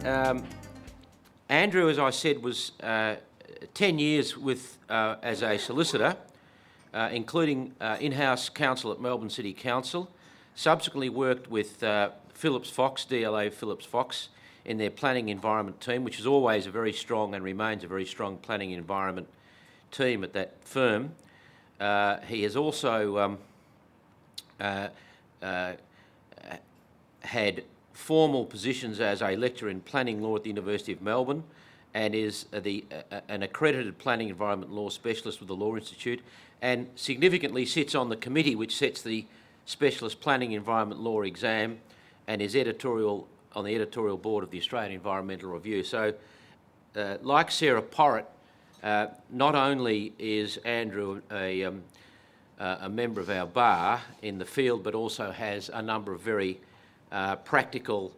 Andrew, as I said, was 10 years as a solicitor, including in-house counsel at Melbourne City Council. Subsequently worked with Phillips Fox, DLA Phillips Fox, in their planning environment team, which is always a very strong and remains a very strong planning environment team at that firm. He has also had formal positions as a lecturer in planning law at the University of Melbourne, and is an accredited planning environment law specialist with the Law Institute, and significantly sits on the committee which sets the specialist planning environment law exam, and is on the editorial board of the Australian Environmental Review. So, like Sarah Porritt, not only is Andrew a member of our bar in the field, but also has a number of very practical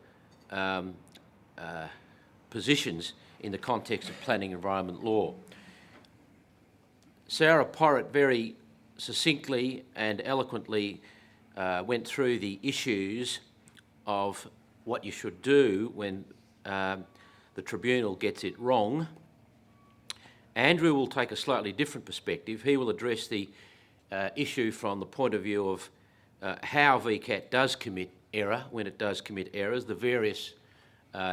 positions in the context of planning environment law. Sarah Porritt very succinctly and eloquently went through the issues of what you should do when the tribunal gets it wrong. Andrew will take a slightly different perspective. He will address the issue from the point of view of how VCAT does commit error, when it does commit errors, the various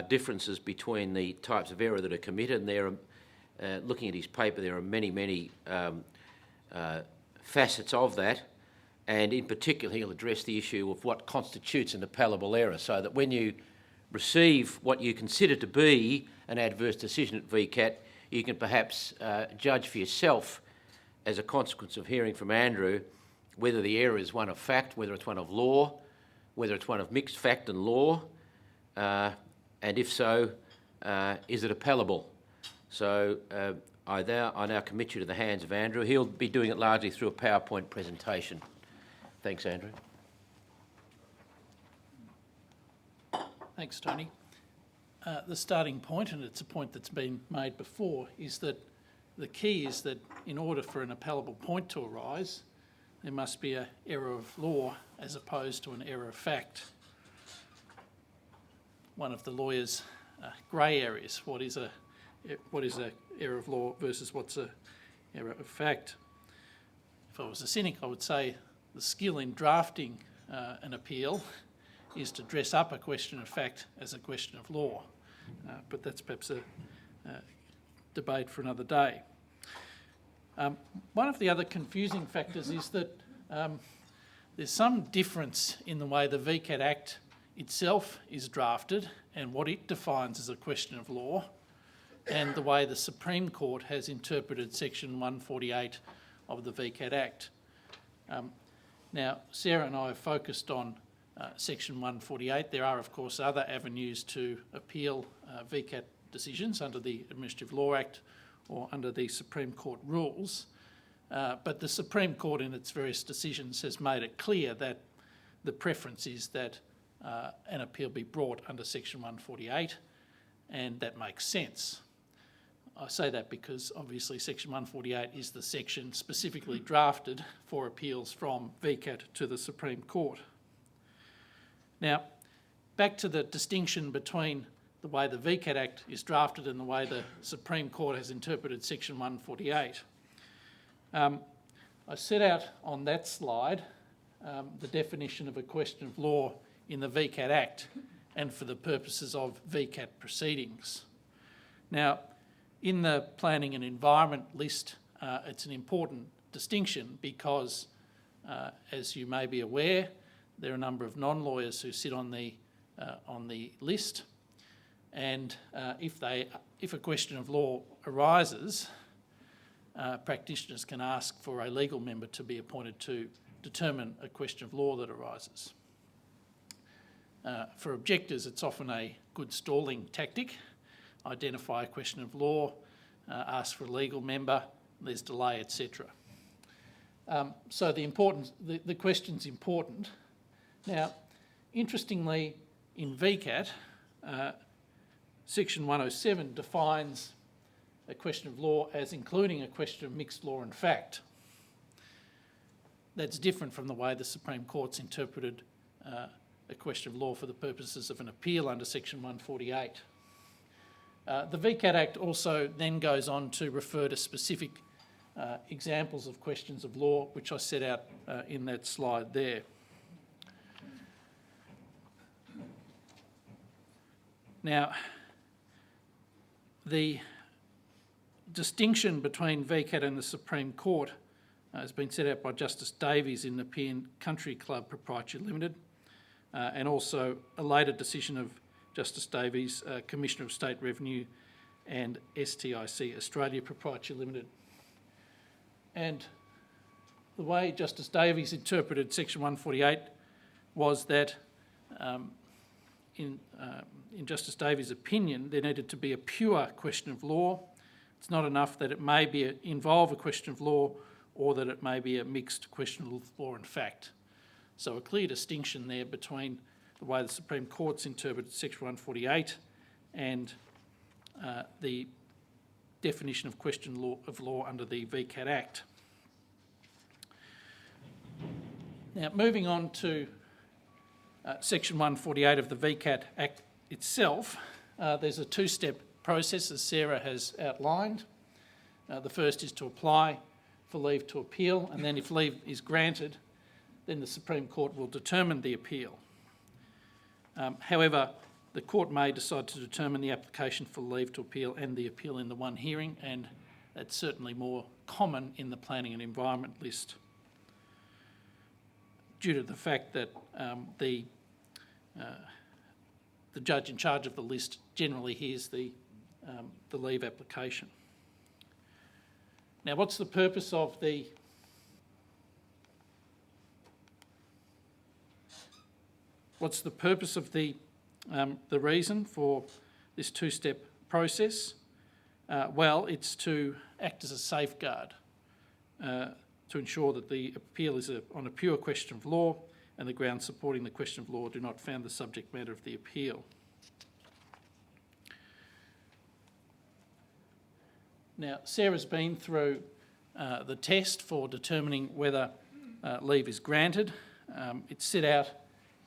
differences between the types of error that are committed, and there are, looking at his paper, there are many facets of that, and in particular he'll address the issue of what constitutes an appealable error, so that when you receive what you consider to be an adverse decision at VCAT, you can perhaps judge for yourself, as a consequence of hearing from Andrew, whether the error is one of fact, whether it's one of law, whether it's one of mixed fact and law, and if so, is it appellable? So I now commit you to the hands of Andrew. He'll be doing it largely through a PowerPoint presentation. Thanks, Andrew. Thanks, Tony. The starting point, and it's a point that's been made before, is that the key is that in order for an appellable point to arise, there must be an error of law as opposed to an error of fact. One of the lawyer's grey areas, what is a error of law versus what's a error of fact. If I was a cynic, I would say the skill in drafting an appeal is to dress up a question of fact as a question of law, but that's perhaps a debate for another day. One of the other confusing factors is that there's some difference in the way the VCAT Act itself is drafted and what it defines as a question of law, and the way the Supreme Court has interpreted Section 148 of the VCAT Act. Now, Sarah and I have focused on Section 148. There are, of course, other avenues to appeal VCAT decisions under the Administrative Law Act or under the Supreme Court rules. But the Supreme Court in its various decisions has made it clear that the preference is that an appeal be brought under Section 148, and that makes sense. I say that because obviously Section 148 is the section specifically drafted for appeals from VCAT to the Supreme Court. Now, back to the distinction between the way the VCAT Act is drafted and the way the Supreme Court has interpreted Section 148. I set out on that slide the definition of a question of law in the VCAT Act and for the purposes of VCAT proceedings. Now, in the planning and environment list, it's an important distinction because, as you may be aware, there are a number of non-lawyers who sit on the list, and if a question of law arises, practitioners can ask for a legal member to be appointed to determine a question of law that arises. For objectors, it's often a good stalling tactic. Identify a question of law, ask for a legal member, there's delay, etc. So the question's important. Now, interestingly, in VCAT, Section 107 defines a question of law as including a question of mixed law and fact. That's different from the way the Supreme Court's interpreted a question of law for the purposes of an appeal under Section 148. The VCAT Act also then goes on to refer to specific examples of questions of law, which I set out in that slide there. Now, the distinction between VCAT and the Supreme Court has been set out by Justice Davies in the Nepean Country Club Proprietary Limited, and also a later decision of Justice Davies, Commissioner of State Revenue, and STIC Australia Proprietary Limited. And the way Justice Davies interpreted Section 148 was that in Justice Davies' opinion, there needed to be a pure question of law. It's not enough that it may involve a question of law or that it may be a mixed question of law and fact. So a clear distinction there between the way the Supreme Court's interpreted Section 148 and the definition of question of law under the VCAT Act. Now, moving on to Section 148 of the VCAT Act itself, there's a two-step process, as Sarah has outlined. The first is to apply for leave to appeal, and then if leave is granted, then the Supreme Court will determine the appeal. However, the court may decide to determine the application for leave to appeal and the appeal in the one hearing, and that's certainly more common in the planning and environment list, due to the fact that the judge in charge of the list generally hears the leave application. Now, what's the purpose of the reason for this two-step process? Well, it's to act as a safeguard to ensure that the appeal is on a pure question of law and the grounds supporting the question of law do not found the subject matter of the appeal. Now, Sarah's been through the test for determining whether leave is granted. It's set out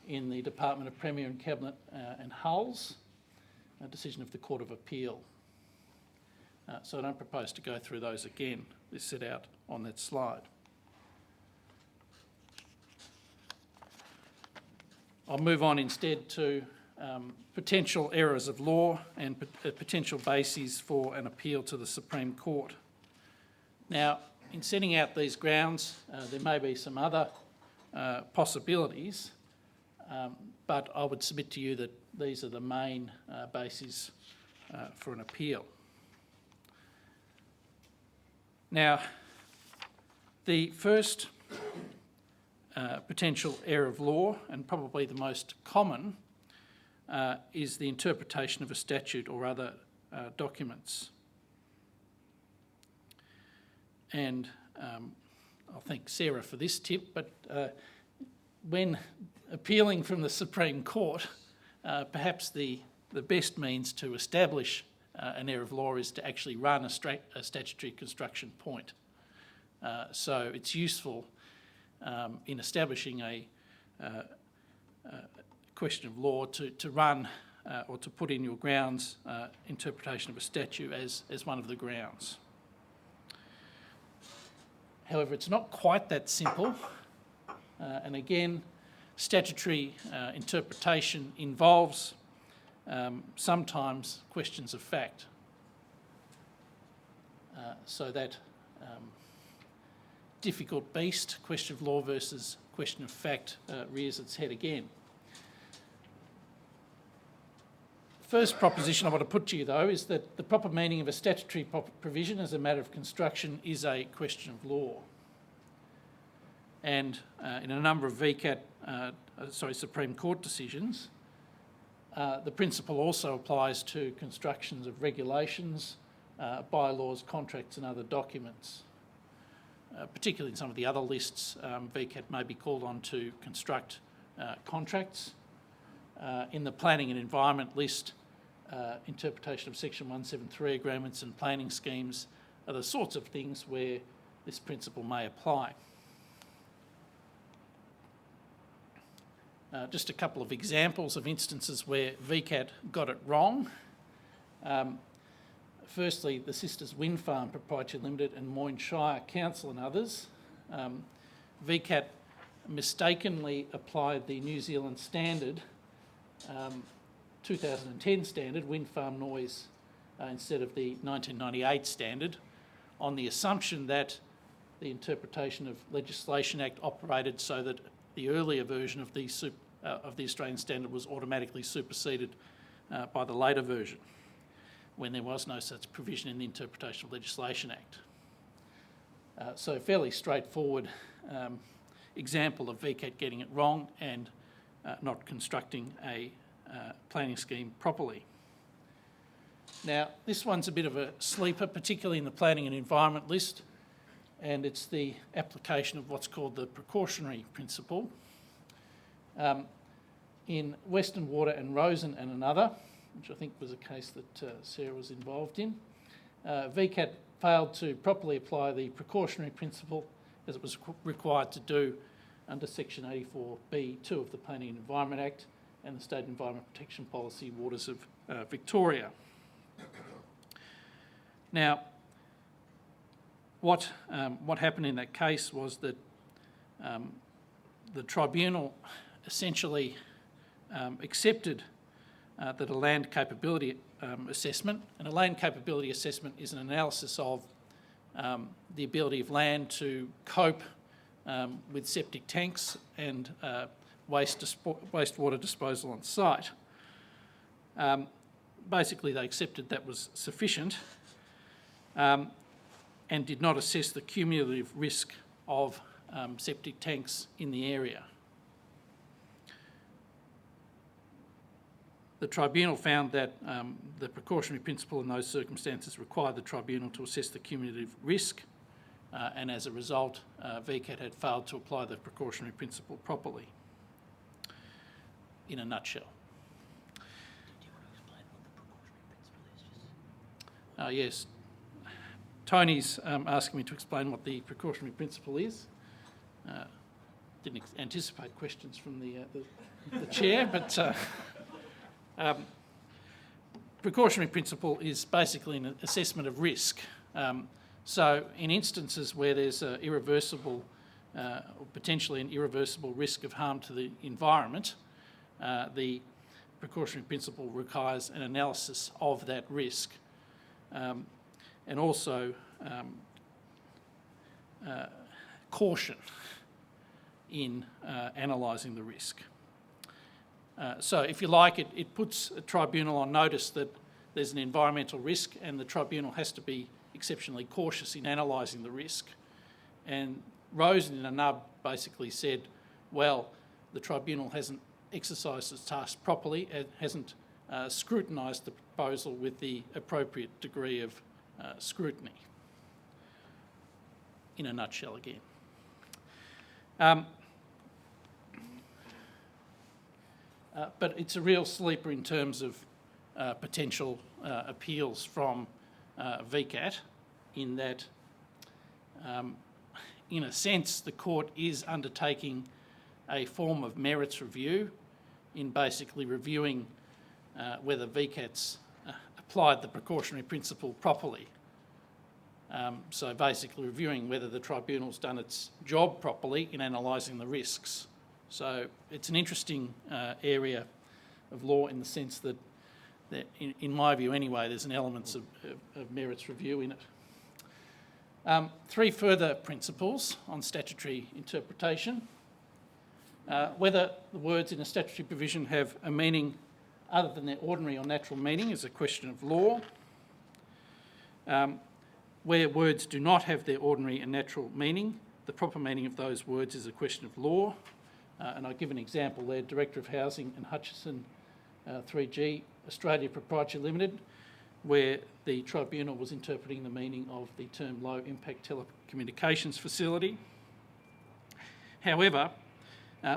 in the Department of Premier and Cabinet and Hulls, a decision of the Court of Appeal. So I don't propose to go through those again. They're set out on that slide. I'll move on instead to potential errors of law and potential bases for an appeal to the Supreme Court. Now, in setting out these grounds, there may be some other possibilities, but I would submit to you that these are the main bases for an appeal. Now, the first potential error of law, and probably the most common, is the interpretation of a statute or other documents. And I'll thank Sarah for this tip, but when appealing from the Supreme Court, perhaps the best means to establish an error of law is to actually run a statutory construction point. So it's useful in establishing a question of law to run or to put in your grounds interpretation of a statute as one of the grounds. However, it's not quite that simple, and again, statutory interpretation involves sometimes questions of fact. So that difficult beast, question of law versus question of fact, rears its head again. First proposition I want to put to you, though, is that the proper meaning of a statutory provision as a matter of construction is a question of law. And in a number of Supreme Court decisions, the principle also applies to constructions of regulations, bylaws, contracts and other documents. Particularly in some of the other lists, VCAT may be called on to construct contracts. In the planning and environment list, interpretation of Section 173 agreements and planning schemes are the sorts of things where this principle may apply. Just a couple of examples of instances where VCAT got it wrong. Firstly, the Sisters Wind Farm Proprietary Limited and Moyne Shire Council and others. VCAT mistakenly applied the New Zealand standard, 2010 standard, wind farm noise, instead of the 1998 standard, on the assumption that the Interpretation of Legislation Act operated so that the earlier version of the Australian standard was automatically superseded by the later version, when there was no such provision in the Interpretation of Legislation Act. So fairly straightforward example of VCAT getting it wrong and not constructing a planning scheme properly. Now, this one's a bit of a sleeper, particularly in the planning and environment list, and it's the application of what's called the precautionary principle. In Western Water and Rosen and another, which I think was a case that Sarah was involved in, VCAT failed to properly apply the precautionary principle as it was required to do under Section 84B(2) of the Planning and Environment Act and the State Environment Protection Policy Waters of Victoria. Now, what happened in that case was that the tribunal essentially accepted that a land capability assessment, and a land capability assessment is an analysis of the ability of land to cope with septic tanks and wastewater disposal on site. Basically, they accepted that was sufficient and did not assess the cumulative risk of septic tanks in the area. The tribunal found that the precautionary principle in those circumstances required the tribunal to assess the cumulative risk, and as a result, VCAT had failed to apply the precautionary principle properly. In a nutshell. Do you want to explain what the precautionary principle is? Yes. Tony's asking me to explain what the precautionary principle is. Didn't anticipate questions from the chair, but precautionary principle is basically an assessment of risk. So in instances where there's an irreversible, or potentially an irreversible risk of harm to the environment, the precautionary principle requires an analysis of that risk and also caution in analysing the risk. So if you like, it puts a tribunal on notice that there's an environmental risk and the tribunal has to be exceptionally cautious in analysing the risk. And Rosen in a nub basically said, well, the tribunal hasn't exercised its task properly, it hasn't scrutinised the proposal with the appropriate degree of scrutiny. In a nutshell again. But it's a real sleeper in terms of potential appeals from VCAT, in that, in a sense, the court is undertaking a form of merits review in basically reviewing whether VCAT's applied the precautionary principle properly. So basically reviewing whether the tribunal's done its job properly in analysing the risks. So it's an interesting area of law in the sense that in my view anyway, there's an element of merits review in it. Three further principles on statutory interpretation. Whether the words in a statutory provision have a meaning other than their ordinary or natural meaning is a question of law. Where words do not have their ordinary and natural meaning, the proper meaning of those words is a question of law. And I'll give an example there, Director of Housing and Hutchison 3G, Australia Proprietary Limited, where the tribunal was interpreting the meaning of the term low impact telecommunications facility. However,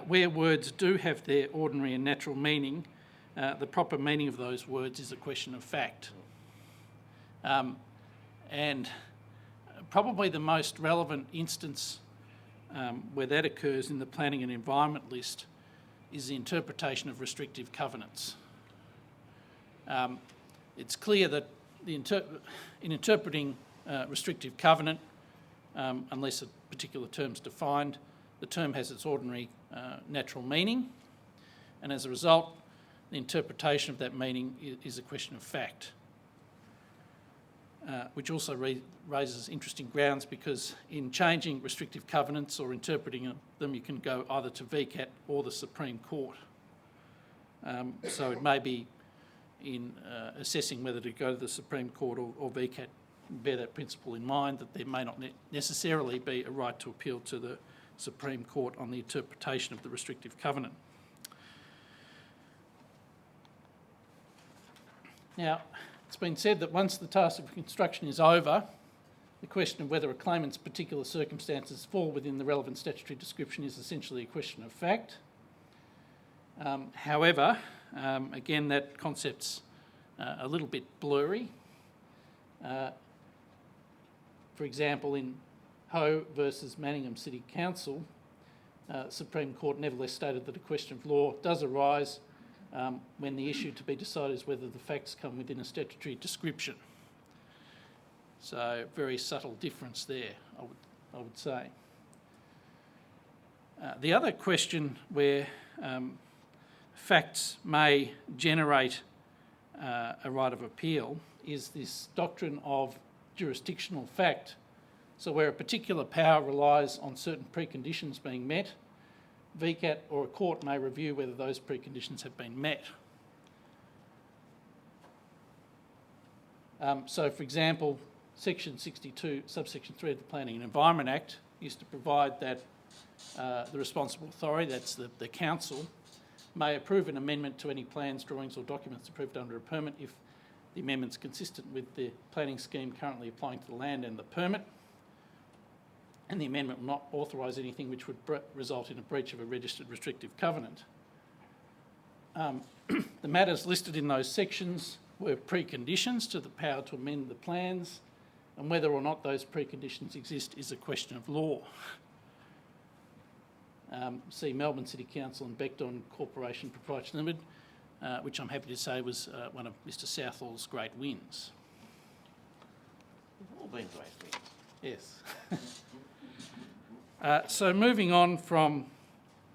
where words do have their ordinary and natural meaning, the proper meaning of those words is a question of fact. And probably the most relevant instance where that occurs in the planning and environment list is the interpretation of restrictive covenants. It's clear that in interpreting restrictive covenant, unless a particular term's defined, the term has its ordinary natural meaning, and as a result, the interpretation of that meaning is a question of fact, which also raises interesting grounds, because in changing restrictive covenants or interpreting them, you can go either to VCAT or the Supreme Court. So it may be in assessing whether to go to the Supreme Court or VCAT, bear that principle in mind, that there may not necessarily be a right to appeal to the Supreme Court on the interpretation of the restrictive covenant. Now, it's been said that once the task of construction is over, the question of whether a claimant's particular circumstances fall within the relevant statutory description is essentially a question of fact. However, again, that concept's a little bit blurry. For example, in Ho versus Manningham City Council, Supreme Court nevertheless stated that a question of law does arise when the issue to be decided is whether the facts come within a statutory description. So, very subtle difference there, I would say. The other question where facts may generate a right of appeal is this doctrine of jurisdictional fact. So where a particular power relies on certain preconditions being met, VCAT or a court may review whether those preconditions have been met. So, for example, Section 62, subsection 3 of the Planning and Environment Act used to provide that the responsible authority, that's the council, may approve an amendment to any plans, drawings or documents approved under a permit if the amendment's consistent with the planning scheme currently applying to the land and the permit, and the amendment will not authorise anything which would result in a breach of a registered restrictive covenant. The matters listed in those sections were preconditions to the power to amend the plans, and whether or not those preconditions exist is a question of law. See Melbourne City Council and Beckton Corporation Proprietary Limited, which I'm happy to say was one of Mr Southall's great wins. All been great wins. Yes. So moving on from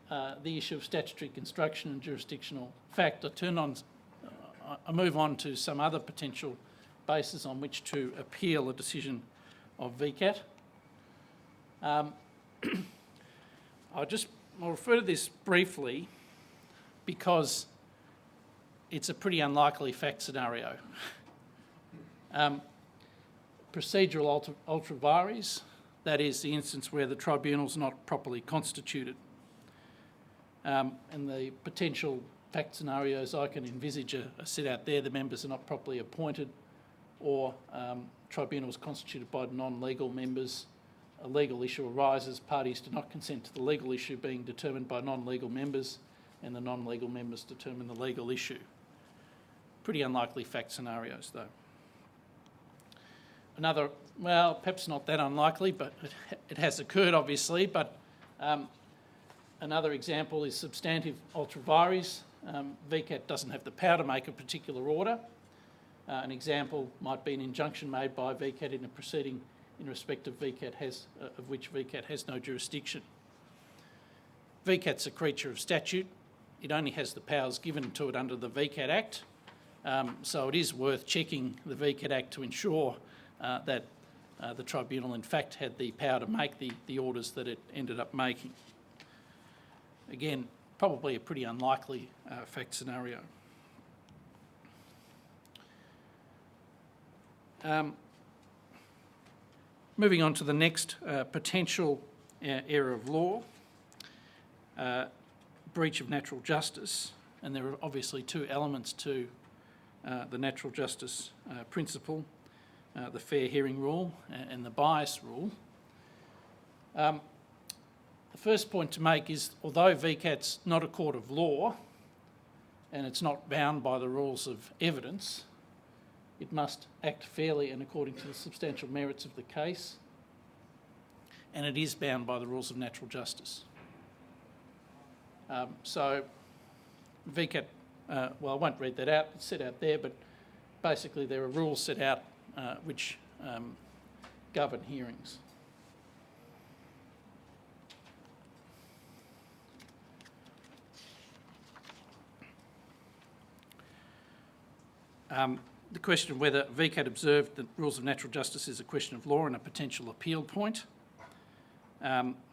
the issue of statutory construction and jurisdictional fact, I move on to some other potential bases on which to appeal a decision of VCAT. I'll refer to this briefly because it's a pretty unlikely fact scenario. Procedural ultra vires, that is the instance where the tribunal's not properly constituted. And the potential fact scenarios I can envisage are set out there. The members are not properly appointed, or tribunals constituted by non-legal members. A legal issue arises, parties do not consent to the legal issue being determined by non-legal members, and the non-legal members determine the legal issue. Pretty unlikely fact scenarios, though. Another, well, perhaps not that unlikely, but it has occurred, obviously, but another example is substantive ultra vires. VCAT doesn't have the power to make a particular order. An example might be an injunction made by VCAT in a proceeding in respect of of which VCAT has no jurisdiction. VCAT's a creature of statute. It only has the powers given to it under the VCAT Act, so it is worth checking the VCAT Act to ensure that the tribunal in fact had the power to make the orders that it ended up making. Again, probably a pretty unlikely fact scenario. Moving on to the next potential area of law, breach of natural justice, and there are obviously two elements to the natural justice principle, the fair hearing rule and the bias rule. The first point to make is, although VCAT's not a court of law and it's not bound by the rules of evidence, it must act fairly and according to the substantial merits of the case, and it is bound by the rules of natural justice. So VCAT, well, I won't read that out, it's set out there, but basically there are rules set out which govern hearings. The question of whether VCAT observed the rules of natural justice is a question of law and a potential appeal point.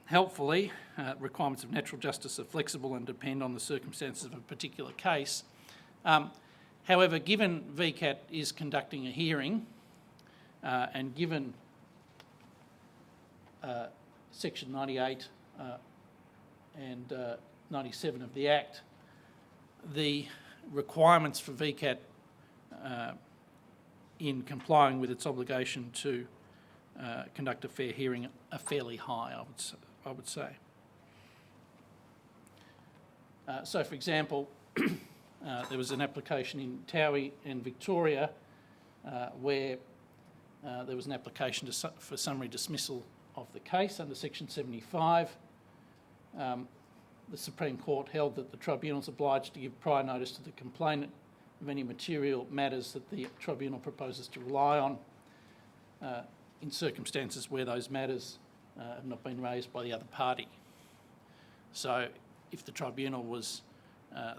Helpfully, requirements of natural justice are flexible and depend on the circumstances of a particular case. However, given VCAT is conducting a hearing and given Section 98 and 97 of the Act, the requirements for VCAT in complying with its obligation to conduct a fair hearing are fairly high, I would say. So, for example, there was an application in Towie and Victoria where there was an application for summary dismissal of the case under Section 75. The Supreme Court held that the tribunal is obliged to give prior notice to the complainant of any material matters that the tribunal proposes to rely on in circumstances where those matters have not been raised by the other party. So if the tribunal was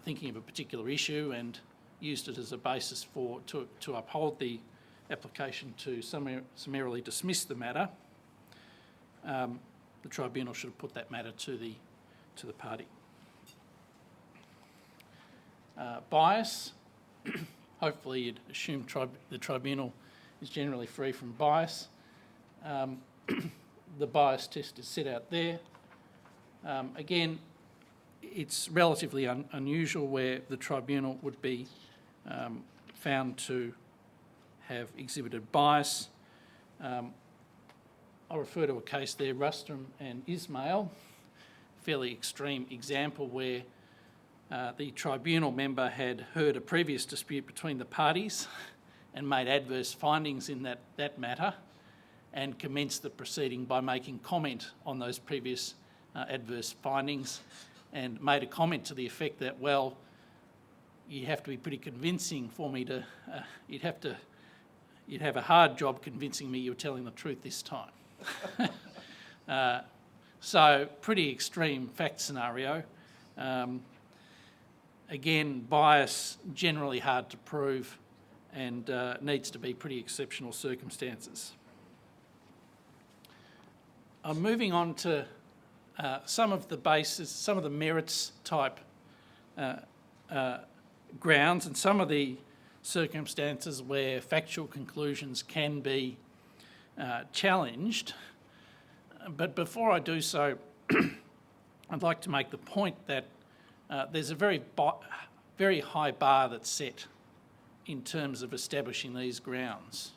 thinking of a particular issue and used it as a basis to uphold the application to summarily dismiss the matter, the tribunal should have put that matter to the party. Bias. Hopefully you'd assume the tribunal is generally free from bias. The bias test is set out there. Again, it's relatively unusual where the tribunal would be found to have exhibited bias. I'll refer to a case there, Rustrum and Ismail, fairly extreme example where the tribunal member had heard a previous dispute between the parties and made adverse findings in that matter and commenced the proceeding by making comment on those previous adverse findings and made a comment to the effect that, well, you have to be pretty convincing for me to, you'd have a hard job convincing me you're telling the truth this time. So pretty extreme fact scenario. Again, bias generally hard to prove and needs to be pretty exceptional circumstances. I'm moving on to some of the bases, some of the merits type grounds and some of the circumstances where factual conclusions can be challenged. But before I do so, I'd like to make the point that there's a very high bar that's set in terms of establishing these grounds.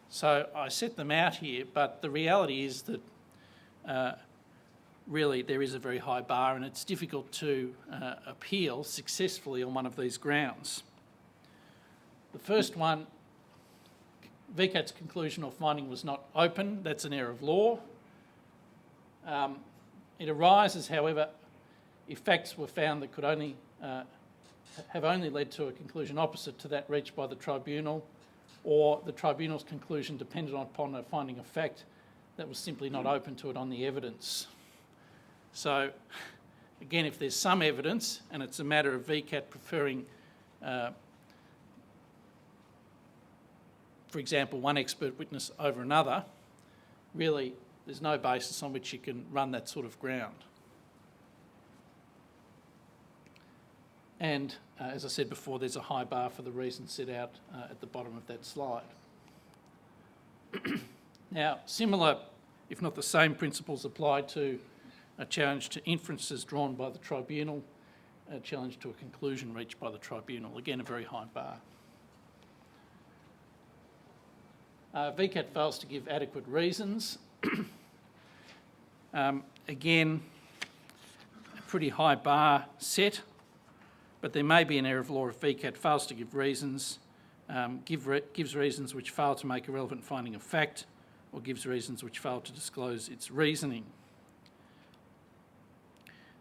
So I set them out here, but the reality is that really there is a very high bar and it's difficult to appeal successfully on one of these grounds. The first one, VCAT's conclusion or finding was not open. That's an error of law. It arises, however, if facts were found that could only have only led to a conclusion opposite to that reached by the tribunal, or the tribunal's conclusion depended upon a finding of fact that was simply not open to it on the evidence. So, again, if there's some evidence and it's a matter of VCAT preferring, for example, one expert witness over another, really there's no basis on which you can run that sort of ground. And as I said before, there's a high bar for the reasons set out at the bottom of that slide. Now, similar, if not the same principles apply to a challenge to inferences drawn by the tribunal, a challenge to a conclusion reached by the tribunal. Again, a very high bar. VCAT fails to give adequate reasons. Again, a pretty high bar set, but there may be an error of law if VCAT fails to give reasons, gives reasons which fail to make a relevant finding of fact, or gives reasons which fail to disclose its reasoning.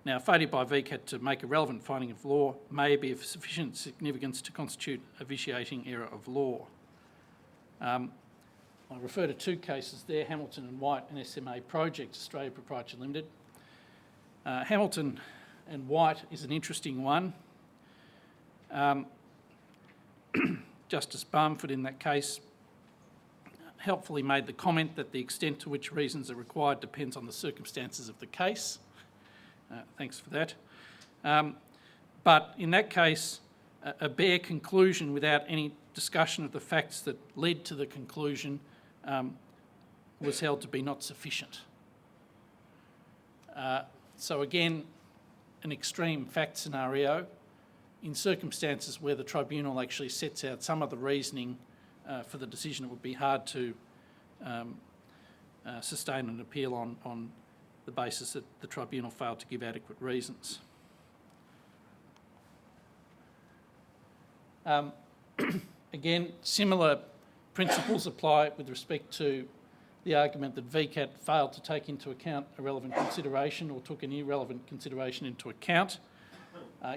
Now, failure by VCAT to make a relevant finding of law may be of sufficient significance to constitute a vitiating error of law. I refer to two cases there, Hamilton and White and SMA Project Australia Proprietary Limited. Hamilton and White is an interesting one. Justice Barmford in that case helpfully made the comment that the extent to which reasons are required depends on the circumstances of the case. Thanks for that. But in that case, a bare conclusion without any discussion of the facts that led to the conclusion was held to be not sufficient. So again, an extreme fact scenario in circumstances where the tribunal actually sets out some of the reasoning for the decision, it would be hard to sustain an appeal on the basis that the tribunal failed to give adequate reasons. Again, similar principles apply with respect to the argument that VCAT failed to take into account a relevant consideration or took an irrelevant consideration into account.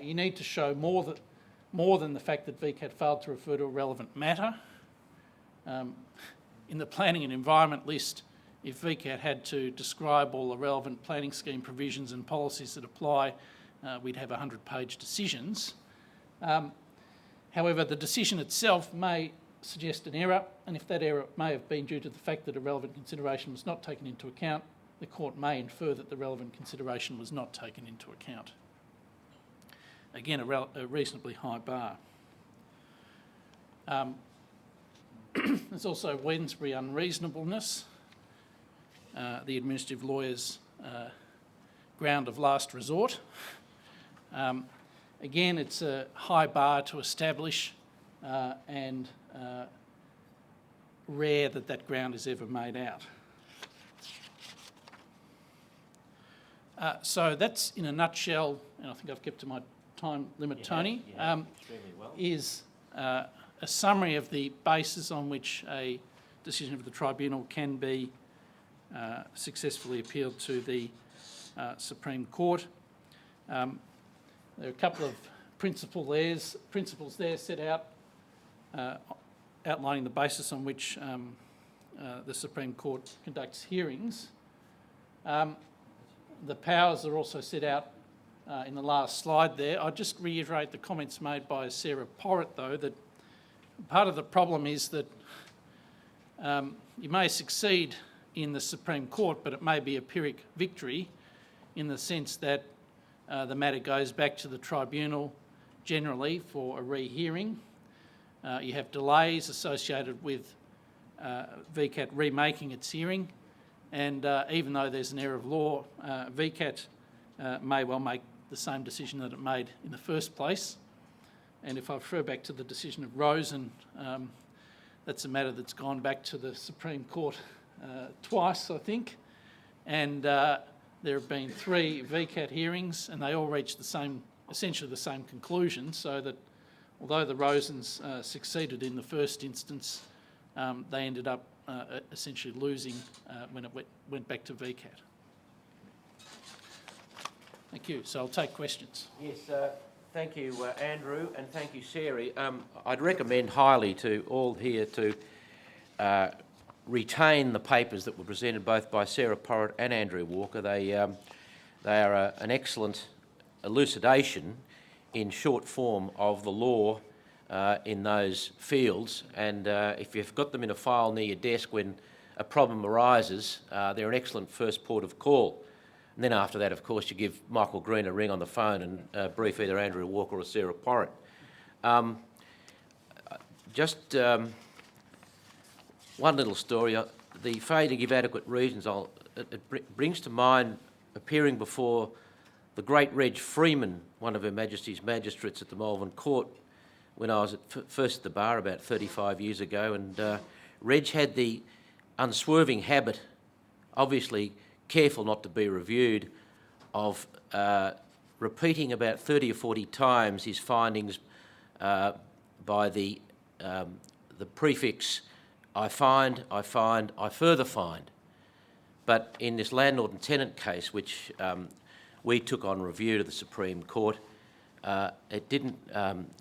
You need to show more than the fact that VCAT failed to refer to a relevant matter. In the planning and environment list, if VCAT had to describe all the relevant planning scheme provisions and policies that apply, we'd have 100-page decisions. However, the decision itself may suggest an error, and if that error may have been due to the fact that a relevant consideration was not taken into account, the court may infer that the relevant consideration was not taken into account. Again, a reasonably high bar. There's also Wednesbury unreasonableness, the administrative lawyer's ground of last resort. Again, it's a high bar to establish and rare that that ground is ever made out. So that's, in a nutshell, and I think I've kept to my time limit, Tony, Extremely well. is a summary of the basis on which a decision of the tribunal can be successfully appealed to the Supreme Court. There are a couple of principles there set out outlining the basis on which the Supreme Court conducts hearings. The powers are also set out in the last slide there. I'll just reiterate the comments made by Sarah Porritt, though, that part of the problem is that you may succeed in the Supreme Court, but it may be a Pyrrhic victory in the sense that the matter goes back to the tribunal generally for a rehearing. You have delays associated with VCAT remaking its hearing, and even though there's an error of law, VCAT may well make the same decision that it made in the first place. And if I refer back to the decision of Rosen, that's a matter that's gone back to the Supreme Court twice, I think, and there have been 3 VCAT hearings, and they all reached essentially the same conclusion, so that although the Rosens succeeded in the first instance, they ended up essentially losing when it went back to VCAT. Thank you. So I'll take questions. Yes, thank you, Andrew, and thank you, Sarah. I'd recommend highly to all here to retain the papers that were presented both by Sarah Porritt and Andrew Walker. They are an excellent elucidation in short form of the law in those fields, and if you've got them in a file near your desk when a problem arises, they're an excellent first port of call. And then after that, of course, you give Michael Green a ring on the phone and brief either Andrew Walker or Sarah Porritt. Just one little story. The failure to give adequate reasons, it brings to mind appearing before the great Reg Freeman, one of Her Majesty's magistrates at the Malvern Court, when I was first at the bar about 35 years ago, and Reg had the unswerving habit, obviously careful not to be reviewed, of repeating about 30 or 40 times his findings by the prefix, I find, I further find. But in this landlord and tenant case, which we took on review to the Supreme Court. It didn't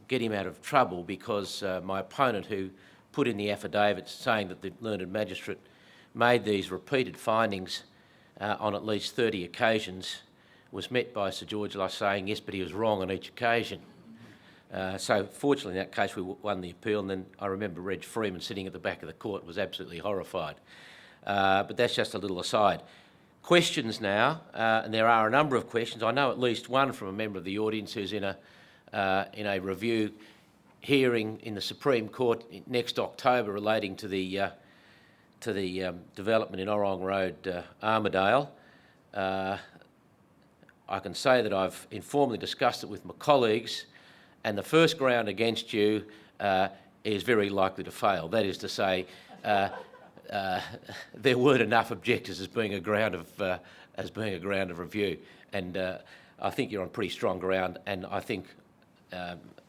get him out of trouble because my opponent, who put in the affidavit saying that the learned magistrate made these repeated findings on at least 30 occasions, was met by Sir George Lush saying, yes, but he was wrong on each occasion. So fortunately in that case we won the appeal, and then I remember Reg Freeman sitting at the back of the court was absolutely horrified. But that's just a little aside. Questions now, and there are a number of questions. I know at least one from a member of the audience who's in a review hearing in the Supreme Court next October relating to the development in Orrong Road, Armidale. I can say that I've informally discussed it with my colleagues, and the first ground against you is very likely to fail. That is to say, there weren't enough objectors as being a ground of review, and I think you're on pretty strong ground, and I think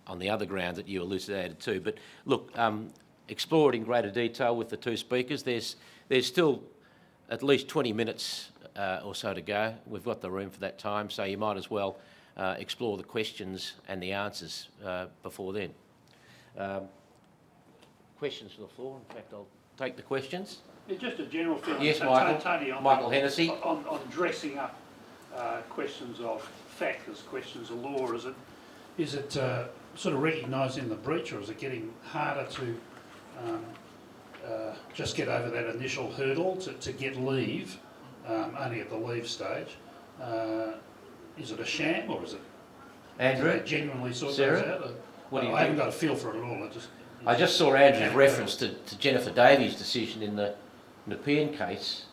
on the other ground that you elucidated too. But look, explore it in greater detail with the two speakers. There's still at least 20 minutes or so to go. We've got the room for that time, so you might as well explore the questions and the answers before then. Questions from the floor? In fact, I'll take the questions. Yeah, just a general feeling. Yes, So Michael. Tony, Michael Hennessy. On dressing up questions of fact as questions of law, is it sort of recognising the breach, or is it getting harder to just get over that initial hurdle to get leave, only at the leave stage? Is it a sham, or is it Andrew? do they genuinely sort Sarah? those out? What do you I haven't think? got a feel for it at all. I just saw Andrew's reference to Jennifer Davies' decision in the Nepean case,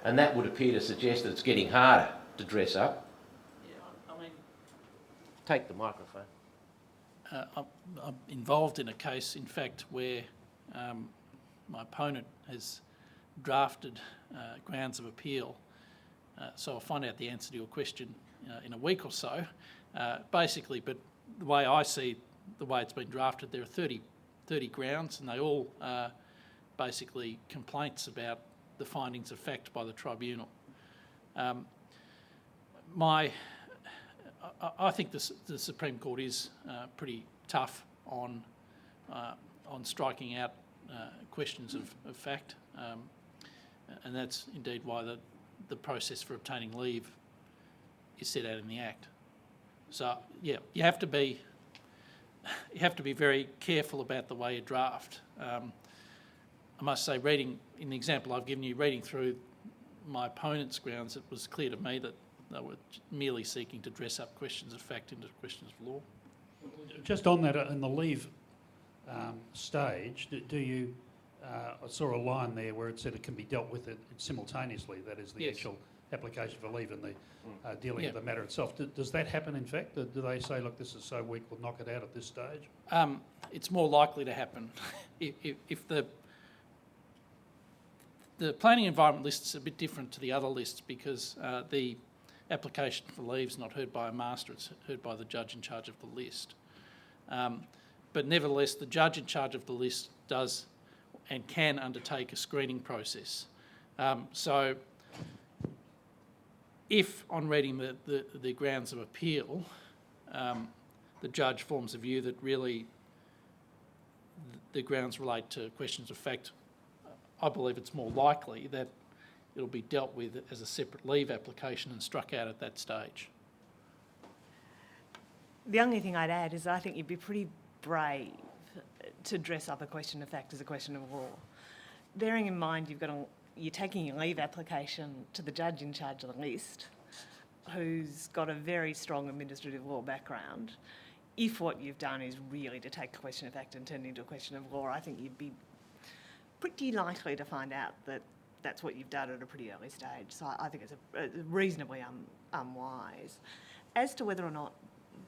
and that would appear to suggest that it's getting harder to dress up. Yeah, I mean, Take the microphone. I'm involved in a case, in fact, where my opponent has drafted grounds of appeal. So I'll find out the answer to your question in a week or so. Basically, but the way I see the way it's been drafted, there are 30 grounds, and they all are basically complaints about the findings of fact by the tribunal. I think the Supreme Court is pretty tough on striking out questions of fact, and that's indeed why the process for obtaining leave is set out in the Act. So yeah, you have to be very careful about the way you draft. I must say, reading in the example I've given you, reading through my opponent's grounds, it was clear to me that they were merely seeking to dress up questions of fact into questions of law. Just on that, in the leave stage, do you? I saw a line there where it said it can be dealt with it simultaneously. That is the Yes. actual application for leave and the dealing Yeah. with the matter itself. Does that happen? In fact, do they say, "Look, this is so weak, we'll knock it out at this stage"? It's more likely to happen if the planning environment list is a bit different to the other lists, because the application for leave is not heard by a master, it's heard by the judge in charge of the list. But nevertheless, the judge in charge of the list does and can undertake a screening process. So if, on reading the grounds of appeal, the judge forms a view that really the grounds relate to questions of fact, I believe it's more likely that it'll be dealt with as a separate leave application and struck out at that stage. The only thing I'd add is I think you'd be pretty brave to dress up a question of fact as a question of law. Bearing in mind you're taking your leave application to the judge in charge of the list, who's got a very strong administrative law background. If what you've done is really to take a question of fact and turn it into a question of law, I think you'd be pretty likely to find out that that's what you've done at a pretty early stage. So I think it's reasonably unwise. As to whether or not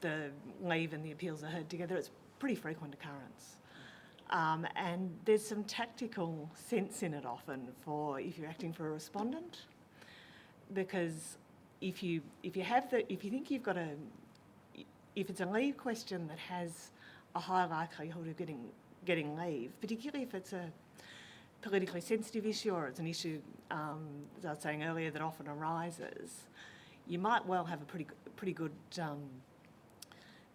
the leave and the appeals are heard together, it's pretty frequent occurrence. And there's some tactical sense in it often for if you're acting for a respondent, because if you think you've got if it's a leave question that has a high likelihood of getting leave, particularly if it's a politically sensitive issue or it's an issue, as I was saying earlier, that often arises, you might well have a pretty good,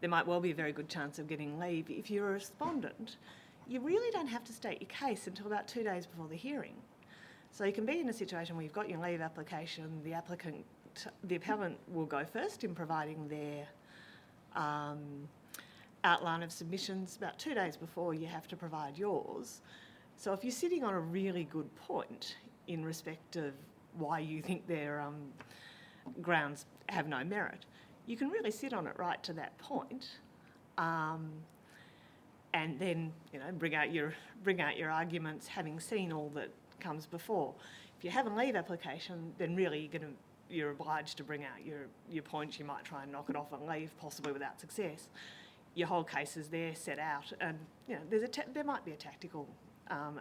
there might well be a very good chance of getting leave. If you're a respondent, you really don't have to state your case until about 2 days before the hearing. So you can be in a situation where you've got your leave application, the appellant will go first in providing their outline of submissions about 2 days before you have to provide yours. So if you're sitting on a really good point in respect of why you think their grounds have no merit, you can really sit on it right to that point, and then bring out your arguments, having seen all that comes before. If you have a leave application, then really you're obliged to bring out your points. You might try and knock it off on leave, possibly without success. Your whole case is there, set out, and there might be a tactical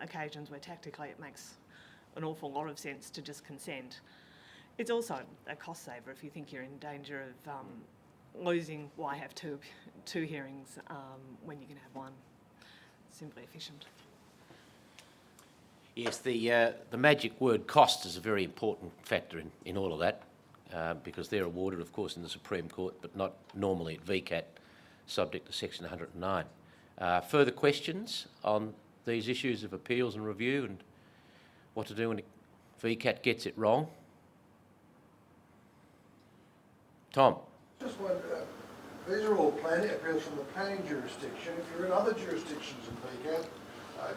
occasions where tactically it makes an awful lot of sense to just consent. It's also a cost saver if you think you're in danger of losing. Why have two hearings when you can have one? Simply efficient. Yes, the magic word cost is a very important factor in all of that, because they're awarded, of course, in the Supreme Court, but not normally at VCAT, subject to Section 109. Further questions on these issues of appeals and review and what to do when VCAT gets it wrong? Tom? Just wonder, these are all planning appeals from the planning jurisdiction. If you're in other jurisdictions in VCAT,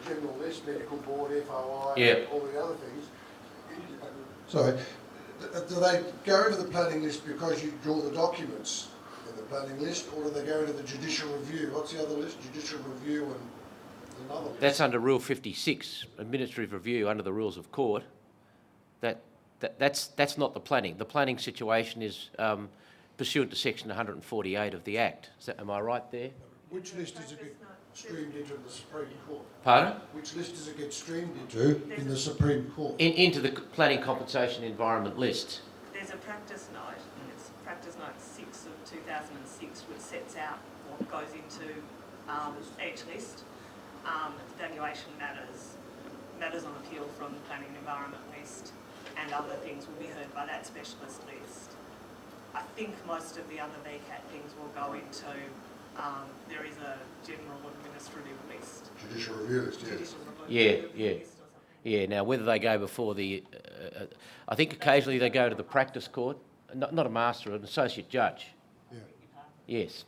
General List, Medical Board, FOI, all the other things, sorry, do they go into the planning list because you draw the documents in the planning list, or do they go into the judicial review? What's the other list? Judicial review and another list? That's under Rule 56, Administrative Review under the Rules of Court. That's not the planning. The planning situation is pursuant to Section 148 of the Act. Am I right there? Which list does it get streamed into the Supreme Court? Pardon? Which list does it get streamed into in the Supreme Court? Into the Planning Compensation Environment list. There's a practice note, and it's Practice Note 6 of 2006, which sets out what goes into each list. Valuation matters on appeal from the Planning and Environment list, and other things will be heard by that specialist list. I think most of the other VCAT things will go into, there is a general administrative list. Judicial review list, yes. Judicial review list or something. Yeah, now whether they go before the, I think occasionally they go to the practice court, not a master, an associate judge. Yeah. Yes,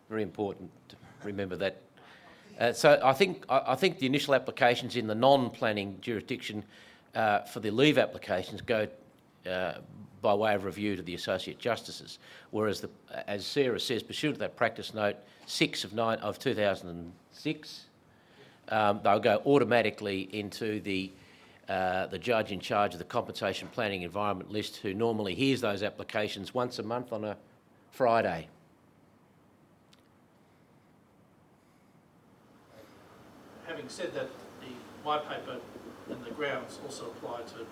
very important to remember that. So I think the initial applications in the non-planning jurisdiction for the leave applications go by way of review to the associate justices, whereas as Sarah says, pursuant to that practice note 6 of 2006, they'll go automatically into the judge in charge of the compensation planning environment list, who normally hears those applications once a month on a Friday. Having said that, the white paper and the grounds also apply to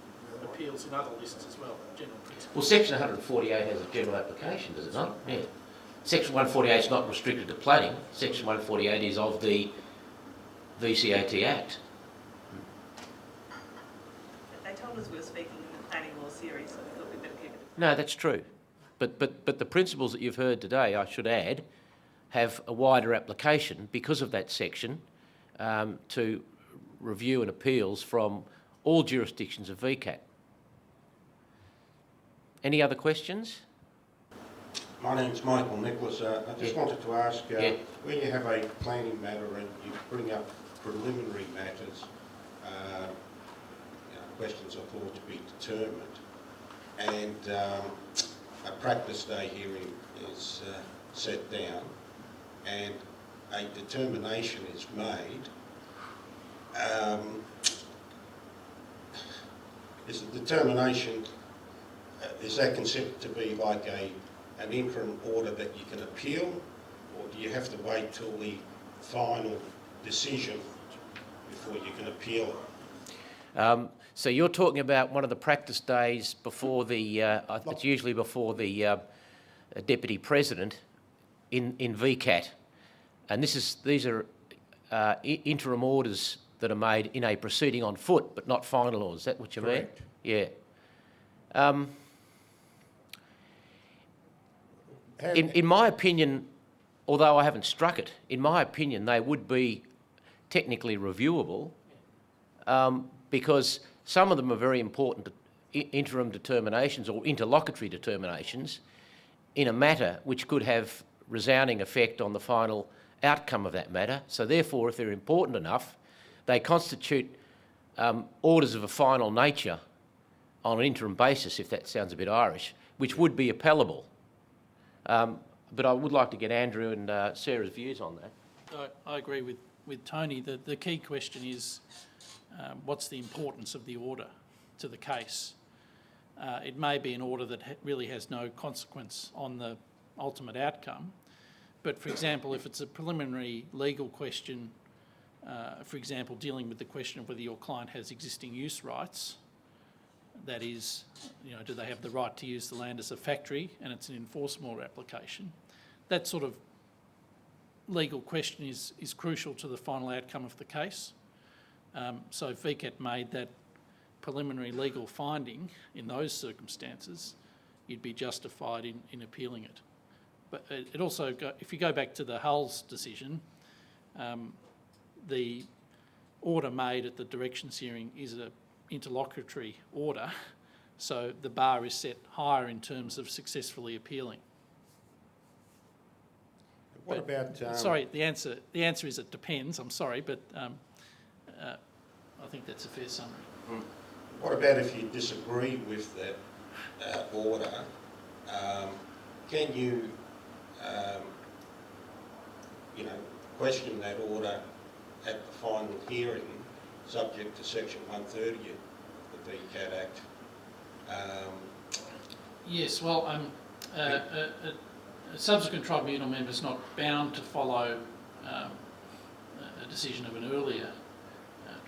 appeals in other lists as well, general principles. Well, Section 148 has a general application, does it not? Yeah. Section 148 is not restricted to planning. Section 148 is of the VCAT Act. They told us we were speaking in the planning law series, so we thought we'd better keep it. No, that's true. But the principles that you've heard today, I should add, have a wider application because of that section to review and appeals from all jurisdictions of VCAT. Any other questions? My name's Michael Nicholas. I just wanted to ask, when you have a planning matter and you bring up preliminary matters, questions are thought to be determined, and a practice day hearing is set down, and a determination is made, is the determination, is that considered to be like an interim order that you can appeal, or do you have to wait till the final decision before you can appeal it? So you're talking about one of the practice days before the, it's usually before the Deputy President in VCAT, and these are interim orders that are made in a proceeding on foot, but not final orders. Is that what you mean? Yeah. in my opinion, although I haven't struck it, in my opinion, they would be technically reviewable because some of them are very important interim determinations or interlocutory determinations in a matter which could have resounding effect on the final outcome of that matter. So therefore, if they're important enough, they constitute orders of a final nature on an interim basis, if that sounds a bit Irish, which would be appellable. But I would like to get Andrew and Sarah's views on that. I agree with Tony. The key question is what's the importance of the order to the case? It may be an order that really has no consequence on the ultimate outcome, but for example, if it's a preliminary legal question, for example, dealing with the question of whether your client has existing use rights, that is, do they have the right to use the land as a factory, and it's an enforceable application, that sort of legal question is crucial to the final outcome of the case. So VCAT made that preliminary legal finding in those circumstances, you'd be justified in appealing it. But it also, if you go back to the Hull's decision, the order made at the directions hearing is an interlocutory order, so the bar is set higher in terms of successfully appealing. What about... Sorry, the answer is it depends, I'm sorry, but I think that's a fair summary. What about if you disagree with that order? Can you, question that order at the final hearing, subject to Section 130 of the VCAT Act? Yes, well, a subsequent tribunal member is not bound to follow a decision of an earlier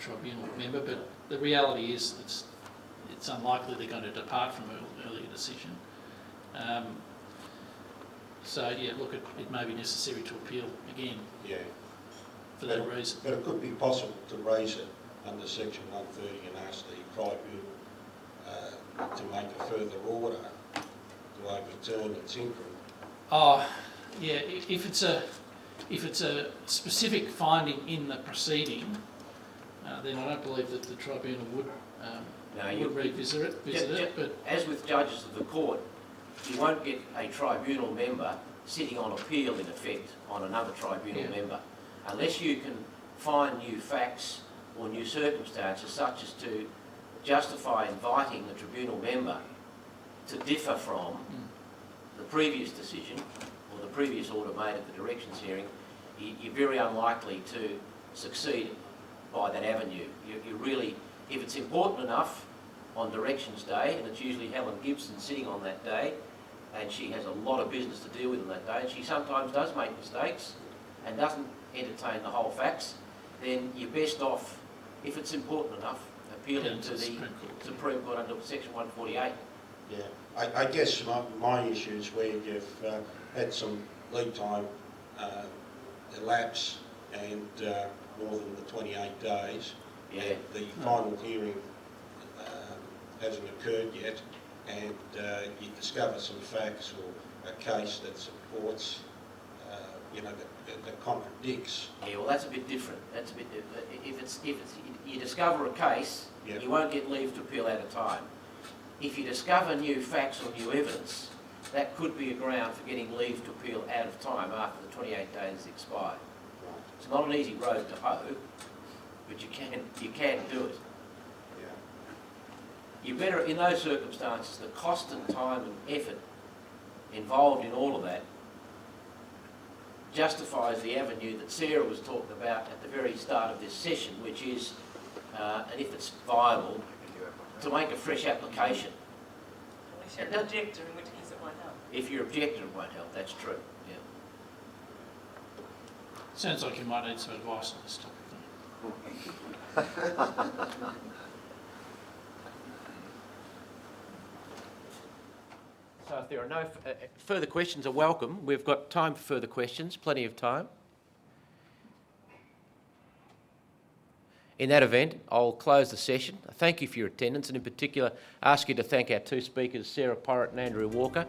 tribunal member, but the reality is it's unlikely they're going to depart from an earlier decision. So yeah, look, it may be necessary to appeal again. Yeah. For that reason. But it could be possible to raise it under Section 130 and ask the tribunal to make a further order to overturn its interim. Oh, yeah. If it's a specific finding in the proceeding, then I don't believe that the tribunal would revisit it. But as with judges of the court, you won't get a tribunal member sitting on appeal, in effect, on another tribunal member, unless you can find new facts or new circumstances such as to justify inviting the tribunal member to differ from the previous decision or the previous order made at the directions hearing. You're very unlikely to succeed by that avenue. You really, if it's important enough on directions day, and it's usually Helen Gibson sitting on that day, and she has a lot of business to deal with on that day, and she sometimes does make mistakes and doesn't entertain the whole facts, then you're best off, if it's important enough, appealing to the Supreme Court under Section 148. Yeah, I guess my issue is where you've had some lead time elapse and more than the 28 days. Yeah. And the final hearing hasn't occurred yet, and you discover some facts or a case that supports, that contradicts. Yeah, well, that's a bit different. That's a bit. If you discover a case, you won't get leave to appeal out of time. If you discover new facts or new evidence, that could be a ground for getting leave to appeal out of time after the 28 days expired. It's not an easy road to hoe, but you can do it. You better, in those circumstances, the cost and time and effort involved in all of that justifies the avenue that Sarah was talking about at the very start of this session, which is, and if it's viable, to make a fresh application. Unless you're an objector, in which case it won't help. If you're objector, it won't help, that's true. Yeah. Sounds like you might need some advice on this topic. So if there are no further questions are welcome. We've got time for further questions, plenty of time. In that event, I'll close the session. Thank you for your attendance, and in particular, ask you to thank our two speakers, Sarah Porritt and Andrew Walker.